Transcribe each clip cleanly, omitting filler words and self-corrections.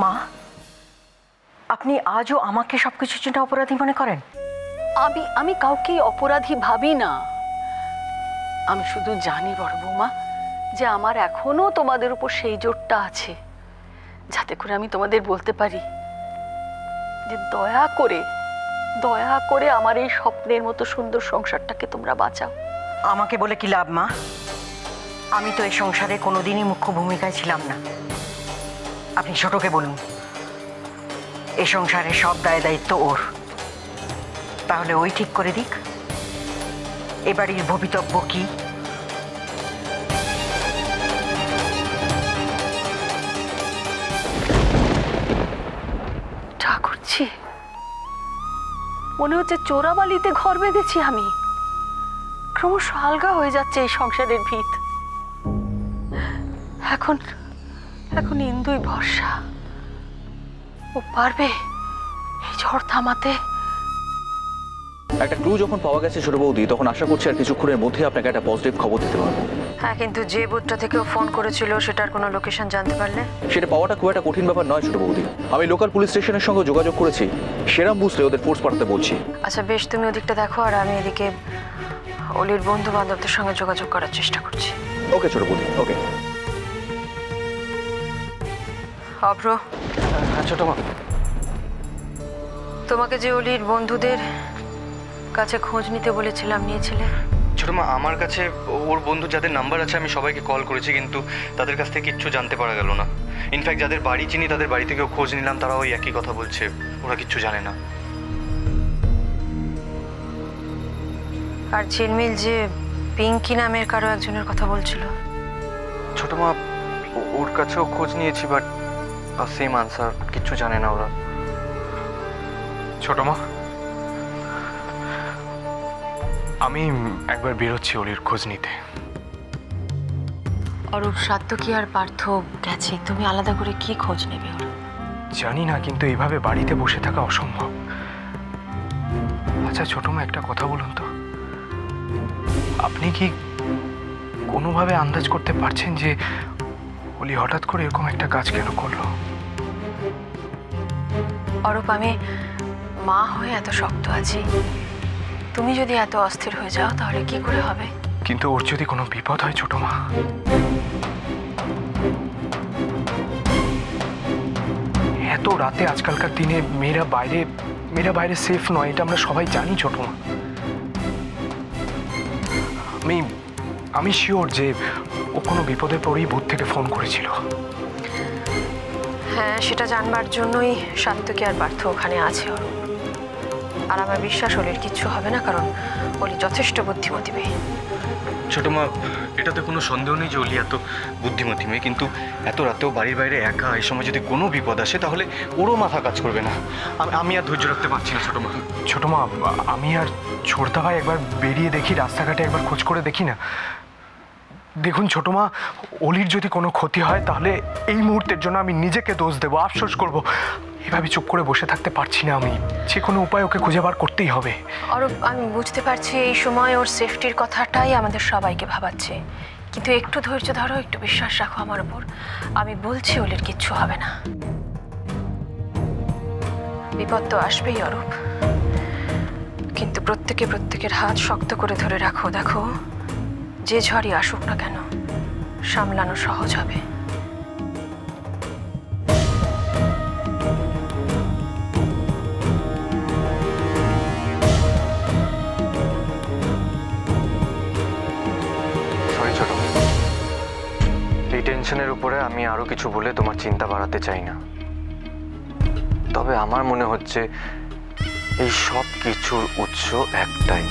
মা, আপনি আজও আমাকে সবকিছুর জন্য অপরাধী মনে করেন? আমি কাউকে অপরাধী ভাবি না। আমি শুধু জানি বড় বৌমা যে আমার এখনো তোমাদের উপর সেই জোরটা আছে, যাতে করে আমি তোমাদের বলতে পারি যে দয়া করে আমার এই স্বপ্নের মতো সুন্দর সংসারটাকে তোমরা বাঁচাও। আমাকে বলে কি লাভ মা? আমি তো এই সংসারে কোনোদিনই মুখ্য ভূমিকায় ছিলাম না। আপনি ছোটকে বলুন, এই সংসারে সব দায় দায়িত্ব ওর। তাহলে ওই ঠিক করে দিক এবাড়ির ভবিতব্য কি। ঠাকুরজি, মনে হচ্ছে চোরাবালিতে ঘর বেঁধেছি আমি। ক্রমশ আলগা হয়ে যাচ্ছে এই সংসারের ভিত। এখন ইন্দুই ভরসা। ও পারবে এই ঝড় থামাতে। একটা ক্লু যখন পাওয়া গেছে ছোট বৌদি, তখন আশা করছি আর কিছুক্ষণের মধ্যে আপনাকে একটা পজিটিভ খবর দিতে পারবো। হ্যাঁ, কিন্তু যে বুথটা থেকে ফোন করেছিল সেটার কোনো লোকেশন জানতে পারলে? সেটা পাওয়াটা খুব একটা কঠিন ব্যাপার নয় ছোট বৌদি। আমি লোকাল পুলিশ স্টেশনের সঙ্গে যোগাযোগ করেছি, সেরাম বুঝলে ওদের ফোর্স পাঠাতে বলছি। আচ্ছা বেশ, তুমি ওদিকটা দেখো আর আমি এদিকে অলির বন্ধু বান্ধবদের সঙ্গে যোগাযোগ করার চেষ্টা করছি। ওকে ছোট বৌদি, ওকে। অভ্র। হ্যাঁ ছোট মা। তোমাকে যে অলির বন্ধুদের কাছে খোঁজ নিতে বলেছিলাম, নিয়েছিলে? ছোট মা, আমার কাছে ওর বন্ধু যাদের নাম্বার আছে আমি সবাইকে কল করেছি, কিন্তু তাদের কাছ থেকে কিচ্ছু জানতে পারা গেল না। ইনফ্যাক্ট যাদের বাড়ি চিনি তাদের বাড়ি থেকেও খোঁজ নিলাম, তারা ওই একই কথা বলছে, ওরা কিচ্ছু জানে না। আর ঝিলমিল যে পিঙ্কি নামের কারো একজনের কথা বলছিল? ছোট মা, ওর কাছেও খোঁজ নিয়েছি, বাট সেম আনসার, কিচ্ছু জানে না ওরা। ছোট মা, আমি একবার বেরোচ্ছি অলির খোঁজ নিতে। অরূপ, সাত্তকী আর পার্থ গেছে, তুমি আলাদা করে কি খোঁজ নেবে ওর? জানি না, কিন্তু এইভাবে বাড়িতে বসে থাকা অসম্ভব। আচ্ছা ছোট মা, একটা কথা বলুন তো, আপনি কি কোনোভাবে আন্দাজ করতে পারছেন যে অলি হঠাৎ করে এরকম একটা কাজ কেন করলো? অরূপ, আমি মা হয়ে এত শক্ত আছি, তুমি যদি এত অস্থির হয়ে যাও তাহলে কি করে হবে? কিন্তু ওর যদি কোনো বিপদ হয় ছোট মা? এত রাতে আজকালকার দিনে মেয়েরা বাইরে সেফ নয়, এটা আমরা সবাই জানি ছোট মা। আমি শিওর যে ও কোনো বিপদে পড়েই ভূত থেকে ফোন করেছিল। হ্যাঁ, সেটা জানবার জন্যই সাত্তকী আর পার্থ ওখানে আছে অরূপ। আর আমার বিশ্বাস অলির কিচ্ছু হবে না, কারণ অলি যথেষ্ট বুদ্ধিমতী মেয়ে। ছোট মা, এটাতে কোনো সন্দেহ নেই যে অলি এত বুদ্ধিমতী মেয়ে, কিন্তু এত রাতেও বাড়ির বাইরে একা, এই সময় যদি কোনো বিপদ আসে তাহলে ওরও মাথা কাজ করবে না। আমি আর ধৈর্য রাখতে পারছি না ছোট মা। ছোট মা, আমি আর ছোটদা ভাই একবার বেরিয়ে দেখি, রাস্তাঘাটে একবার খোঁজ করে দেখি না? দেখুন ছোট মা, অলির যদি কোনো ক্ষতি হয় তাহলে এই মুহূর্তের জন্য আমি নিজেকে দোষ দেবো, আফসোস করব। এভাবে চুপ করে বসে থাকতে পারছি না আমি, যে কোনো উপায় ওকে খুঁজে বার করতেই হবে। অরূপ, আমি বুঝতে পারছি এই সময় ওর সেফটির কথাটাই আমাদের সবাইকে ভাবাচ্ছে, কিন্তু একটু ধৈর্য ধরো, একটু বিশ্বাস রাখো আমার উপর। আমি বলছি অলির কিচ্ছু হবে না। বিপদ তো আসবেই অরূপ, কিন্তু প্রত্যেকের হাত শক্ত করে ধরে রাখো। দেখো, যে ঝড়ই আসুক না কেন, সামলানো সহজ হবে। সরি ছোট, এই টেনশনের উপরে আমি আরো কিছু বলে তোমার চিন্তা বাড়াতে চাই না, তবে আমার মনে হচ্ছে এই সব কিছুর উৎস একটাই।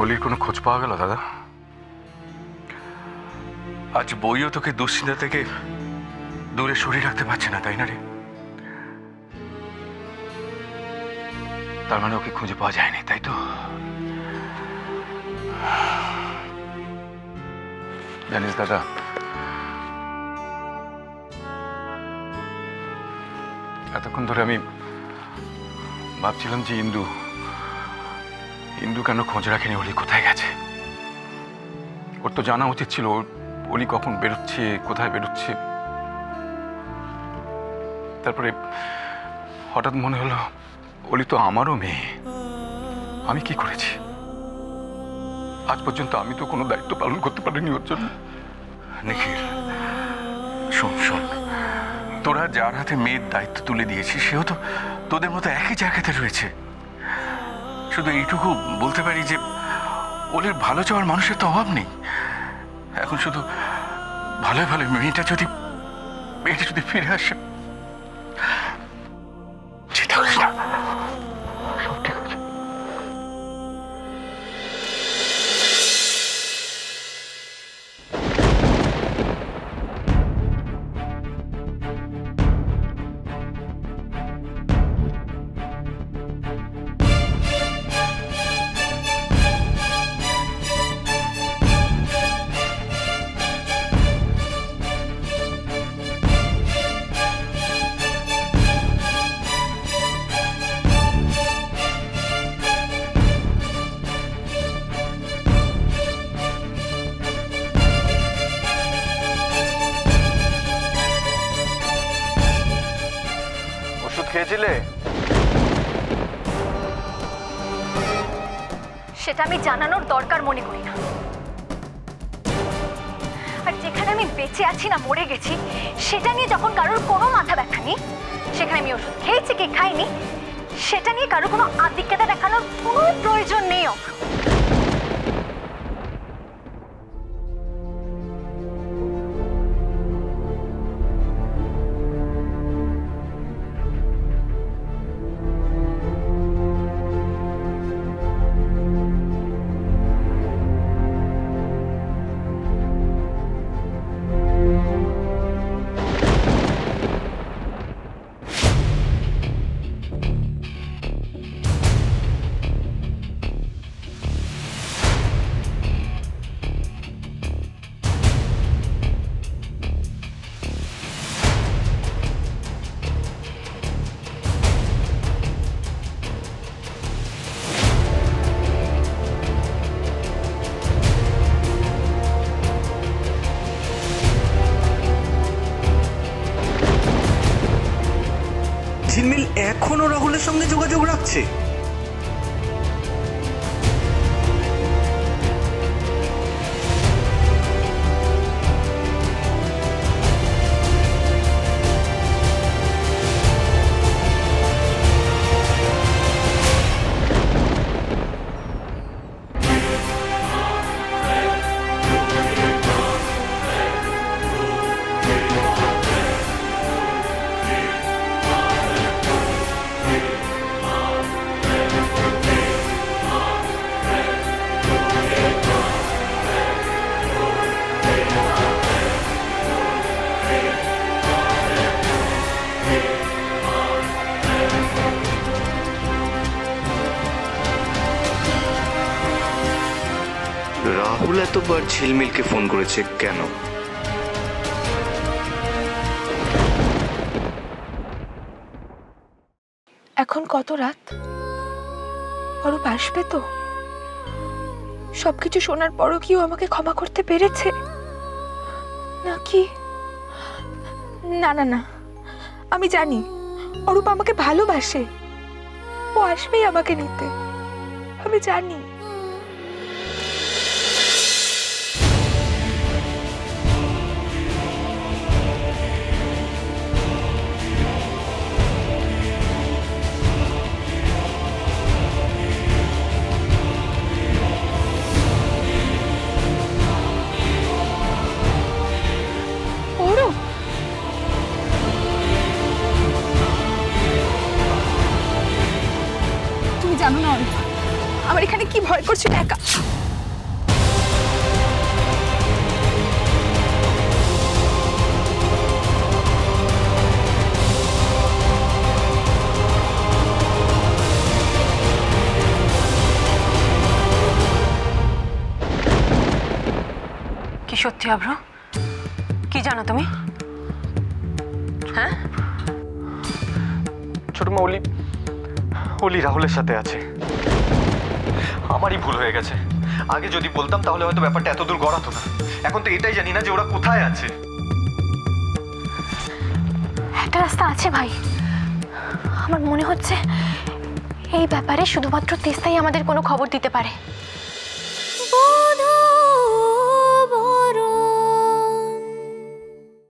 অলির কোনো খোঁজ পাওয়া গেল দাদা? আজ বইও তোকে দুশ্চিন্তা থেকে দূরে সরিয়ে রাখতে পারছে না, তাই না রে? তার মানে ওকে খুঁজে পাওয়া যায়নি, তাই তো? জানিস দাদা, এতক্ষণ ধরে আমি ভাবছিলাম যে ইন্দু কেন খোঁজ রাখেনি, অলি কোথায় গেছে। ওর তো জানা উচিত ছিল অলি কখন বেরোচ্ছে, কোথায় বেরোচ্ছে। তারপরে হঠাৎ মনে হলো অলি তো আমারও মেয়ে, আমি কি করেছি? আজ পর্যন্ত আমি তো কোনো দায়িত্ব পালন করতে পারিনি ওর জন্য। নিখিল শোন শোন, তোরা যার হাতে মেয়ের দায়িত্ব তুলে দিয়েছিস সেও তো তোদের মতো একই জায়গাতে রয়েছে। শুধু এইটুকু বলতে পারি যে ওদের ভালো চাওয়ার মানুষের তো অভাব নেই। এখন শুধু ভালো ভালো মেয়েটা যদি ফিরে আসে। চিন্তা করিস না, সব ঠিক আছে। ওষুধ খেয়েছিলে? সেটা আমি জানানোর দরকার মনে করি না। আর যেখানে আমি বেঁচে আছি না মরে গেছি সেটা নিয়ে যখন কারোর কোনো মাথা ব্যথা নেই, সেখানে আমি ওষুধ খেয়েছি কি খাইনি সেটা নিয়ে কারোর কোনো আধিক্যতা দেখানোর কোনো প্রয়োজন নেই। ঝিলমিল এখনো রাহুলের সঙ্গে যোগাযোগ রাখছে? রাহুল এতবার ঝিলমিলকে ফোন করেছে কেন? এখন কত রাত? অরূপ আসবে তো? সবকিছু শোনার পরও কি ও আমাকে ক্ষমা করতে পেরেছে নাকি? না না না, আমি জানি অরূপ আমাকে ভালোবাসে, ও আসবেই আমাকে নিতে, আমি জানি। জানো না আমার এখানে কি ভয় করছিল একা। কি সত্যি আব্রু? কি জানো তুমি? হ্যাঁ ছোট মা, অলি রাহুলের সাথে আছে। আমারই ভুল হয়ে গেছে। আগে যদি বলতাম তাহলে হয়তো ব্যাপারটা এত দূর গড়াতো না। এখন তো এটাই জানি না যে ওরা কোথায় আছে। একটা রাস্তা আছে ভাই, আমার মনে হচ্ছে এই ব্যাপারে শুধুমাত্র তিস্তাই আমাদের কোনো খবর দিতে পারে।